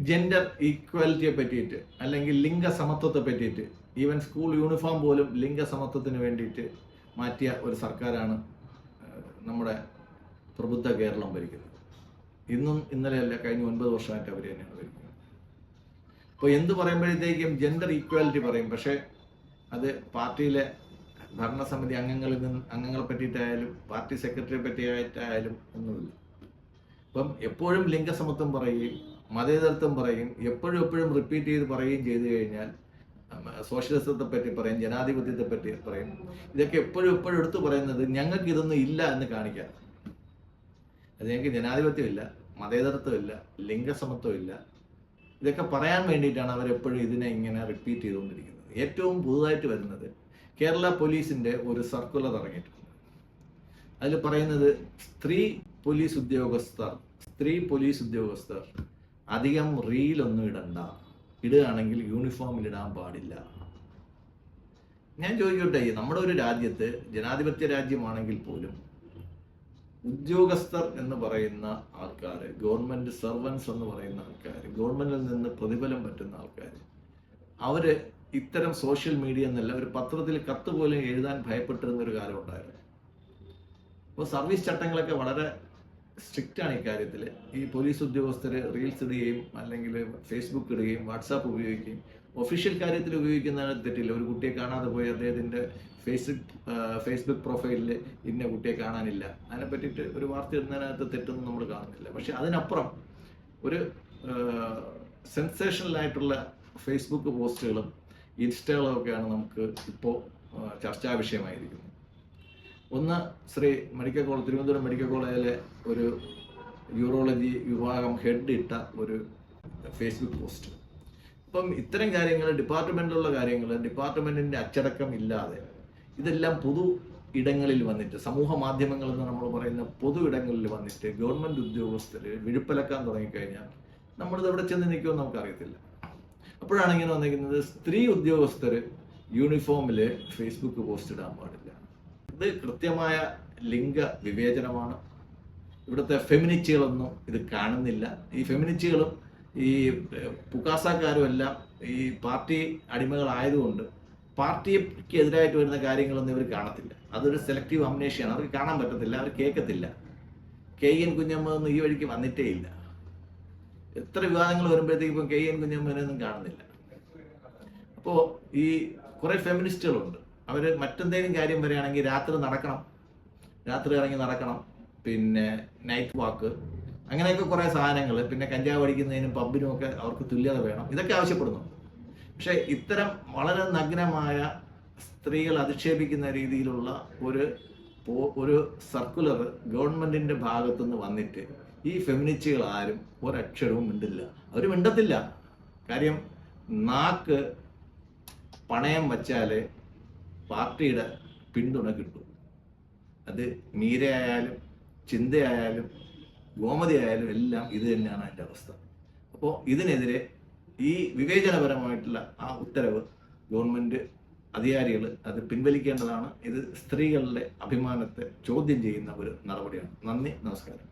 Gender ഈക്വാലിറ്റിയെ പറ്റിയിട്ട് അല്ലെങ്കിൽ ലിംഗസമത്വത്തെ പറ്റിയിട്ട് ഈവൻ സ്കൂൾ യൂണിഫോം പോലും ലിംഗസമത്വത്തിന് വേണ്ടിയിട്ട് മാറ്റിയ ഒരു സർക്കാരാണ് നമ്മുടെ പ്രബുദ്ധ കേരളം ഭരിക്കുന്നത്. ഇന്നും ഇന്നലെയല്ല, കഴിഞ്ഞ 9 വർഷമായിട്ട് അവർ തന്നെയാണ് ഭരിക്കുന്നത്. അപ്പോൾ എന്ത് പറയുമ്പോഴത്തേക്കും ജെൻഡർ ഈക്വാലിറ്റി പറയും, പക്ഷേ അത് പാർട്ടിയിലെ ഭരണസമിതി അംഗങ്ങളെ പറ്റിയിട്ടായാലും പാർട്ടി സെക്രട്ടറിയെ പറ്റിയായിട്ടായാലും ഒന്നുമില്ല. അപ്പം എപ്പോഴും ലിംഗസമത്വം പറയുകയും മതേതരത്വം പറയും, എപ്പോഴും റിപ്പീറ്റ് ചെയ്ത് പറയുകയും ചെയ്തു കഴിഞ്ഞാൽ സോഷ്യലിസത്തെ പറ്റി പറയും, ജനാധിപത്യത്തെ പറ്റി പറയും. ഇതൊക്കെ എപ്പോഴും എടുത്തു പറയുന്നത് ഞങ്ങൾക്ക് ഇതൊന്നും ഇല്ല എന്ന് കാണിക്കാൻ. അത് ഞങ്ങൾക്ക് ജനാധിപത്യമില്ല, മതേതരത്വമില്ല, ലിംഗസമത്വമില്ല, ഇതൊക്കെ പറയാൻ വേണ്ടിയിട്ടാണ് അവരെപ്പോഴും ഇതിനെ ഇങ്ങനെ റിപ്പീറ്റ് ചെയ്തുകൊണ്ടിരിക്കുന്നത്. ഏറ്റവും പുതുതായിട്ട് വരുന്നത് കേരള പോലീസിൻ്റെ ഒരു സർക്കുലർ ഇറങ്ങിയിട്ടുണ്ട്. അതിൽ പറയുന്നത് സ്ത്രീ പോലീസ് ഉദ്യോഗസ്ഥർ അധികം റീലൊന്നും ഇടണ്ട, ഇടുകയാണെങ്കിൽ യൂണിഫോമിൽ ഇടാൻ പാടില്ല. ഞാൻ ചോദിക്കട്ടെ, നമ്മുടെ ഒരു രാജ്യത്ത് ജനാധിപത്യ രാജ്യമാണെങ്കിൽ പോലും ഉദ്യോഗസ്ഥർ എന്ന് പറയുന്ന ആൾക്കാർ, ഗവൺമെന്റ് സർവൻസ് എന്ന് പറയുന്ന ആൾക്കാർ, ഗവൺമെന്റിൽ നിന്ന് പ്രതിഫലം പറ്റുന്ന ആൾക്കാർ, അവര് ഇത്തരം സോഷ്യൽ മീഡിയ എന്നല്ല ഒരു പത്രത്തിൽ കത്ത് പോലും എഴുതാൻ ഭയപ്പെട്ടിരുന്ന ഒരു കാലം ഉണ്ടായിരുന്നു. അപ്പോൾ സർവീസ് ചട്ടങ്ങളൊക്കെ വളരെ സ്ട്രിക്റ്റ് ആണ് ഇക്കാര്യത്തിൽ. ഈ പോലീസ് ഉദ്യോഗസ്ഥർ റീൽസ് ഇടുകയും അല്ലെങ്കിൽ ഫേസ്ബുക്ക് ഇടുകയും വാട്സാപ്പ് ഉപയോഗിക്കുകയും ഒഫീഷ്യൽ കാര്യത്തിൽ ഉപയോഗിക്കുന്നതിന് തെറ്റില്ല. ഒരു കുട്ടിയെ കാണാതെ പോയി അദ്ദേഹത്തിൻ്റെ ഫേസ്ബുക്ക് പ്രൊഫൈലിൽ ഇന്ന കുട്ടിയെ കാണാനില്ല, അതിനെ പറ്റിയിട്ട് ഒരു വാർത്ത ഇടുന്നതിനകത്ത് തെറ്റൊന്നും നമ്മൾ കാണുന്നില്ല. പക്ഷെ അതിനപ്പുറം ഒരു സെൻസേഷണലായിട്ടുള്ള ഫേസ്ബുക്ക് പോസ്റ്റുകളും ഇൻസ്റ്റകളും ഒക്കെയാണ് നമുക്ക് ഇപ്പോൾ ചർച്ചാ വിഷയമായിരിക്കുന്നത്. ഒന്ന്, തിരുവനന്തപുരം മെഡിക്കൽ കോളേജിലെ ഒരു യൂറോളജി വിഭാഗം ഹെഡ് ഇട്ട ഒരു ഫേസ്ബുക്ക് പോസ്റ്റ്. അപ്പം ഇത്തരം കാര്യങ്ങൾ, ഡിപ്പാർട്ട്മെന്റിലുള്ള കാര്യങ്ങൾ, ഡിപ്പാർട്ട്മെന്റിന്റെ അച്ചടക്കം ഇല്ലാതെ ഇതെല്ലാം പൊതു ഇടങ്ങളിൽ വന്നിട്ട്, സമൂഹ മാധ്യമങ്ങൾ എന്ന് നമ്മൾ പറയുന്ന പൊതു ഇടങ്ങളിൽ വന്നിട്ട് ഗവൺമെന്റ് ഉദ്യോഗസ്ഥർ വിഴുപ്പലക്കാൻ തുടങ്ങിക്കഴിഞ്ഞാൽ നമ്മളിത് എവിടെ ചെന്ന് നിൽക്കുമെന്ന് നമുക്കറിയത്തില്ല. അപ്പോഴാണ് ഇങ്ങനെ വന്നിരിക്കുന്നത്, സ്ത്രീ ഉദ്യോഗസ്ഥർ യൂണിഫോമിൽ ഫേസ്ബുക്ക് പോസ്റ്റ് ഇടാൻ പാടില്ല. ഇത് കൃത്യമായ ലിംഗ വിവേചനമാണ്. ഇവിടുത്തെ ഫെമിനിസ്റ്റുകളൊന്നും ഇത് കാണുന്നില്ല. ഈ ഫെമിനിസ്റ്റുകളും ഈ പുകാസക്കാരും എല്ലാം ഈ പാർട്ടി അടിമകളായതുകൊണ്ട് പാർട്ടിക്ക് എതിരായിട്ട് വരുന്ന കാര്യങ്ങളൊന്നും ഇവർ കാണത്തില്ല. അതൊരു സെലക്റ്റീവ് അംനേഷ്യയാണ്. അവർക്ക് കാണാൻ പറ്റത്തില്ല, അവർ കേൾക്കത്തില്ല. KN കുഞ്ഞമ്മ ഈ വഴിക്ക് വന്നിട്ടേ ഇല്ല. എത്ര വിവാദങ്ങൾ വരുമ്പോഴത്തേക്കും ഇപ്പം KN കുഞ്ഞമ്മനൊന്നും കാണുന്നില്ല. അപ്പോൾ ഈ കുറെ ഫെമിനിസ്റ്റുകളുണ്ട്, അവർ മറ്റെന്തെങ്കിലും കാര്യം വരികയാണെങ്കിൽ രാത്രി ഇറങ്ങി നടക്കണം, പിന്നെ നൈറ്റ് വാക്ക്, അങ്ങനെയൊക്കെ കുറേ സാധനങ്ങൾ, പിന്നെ കഞ്ചാവ് അടിക്കുന്നതിനും പബ്ബിനും ഒക്കെ അവർക്ക് തുല്യത വേണം, ഇതൊക്കെ ആവശ്യപ്പെടുന്നുണ്ട്. പക്ഷെ ഇത്തരം വളരെ നഗ്നമായ സ്ത്രീകൾ അധിക്ഷേപിക്കുന്ന രീതിയിലുള്ള ഒരു സർക്കുലർ ഗവൺമെന്റിന്റെ ഭാഗത്തുനിന്ന് വന്നിട്ട് ഈ ഫെമിനിസ്റ്റുകൾ ആരും ഒരക്ഷരവും മിണ്ടില്ല. അവർ മിണ്ടത്തില്ല. കാര്യം, നാക്ക് പണയം വച്ചാലേ പാർട്ടിയുടെ പിന്തുണ കിട്ടും. അത് മീരയായാലും ചിന്തയായാലും ഗോമതി ആയാലും എല്ലാം ഇത് തന്നെയാണ് അതിൻ്റെ അവസ്ഥ. അപ്പോൾ ഇതിനെതിരെ ഈ വിവേചനപരമായിട്ടുള്ള ആ ഉത്തരവ് ഗവൺമെന്റ് അധികാരികൾ അത് പിൻവലിക്കേണ്ടതാണ്. ഇത് സ്ത്രീകളുടെ അഭിമാനത്തെ ചോദ്യം ചെയ്യുന്ന ഒരു നടപടിയാണ്. നന്ദി, നമസ്കാരം.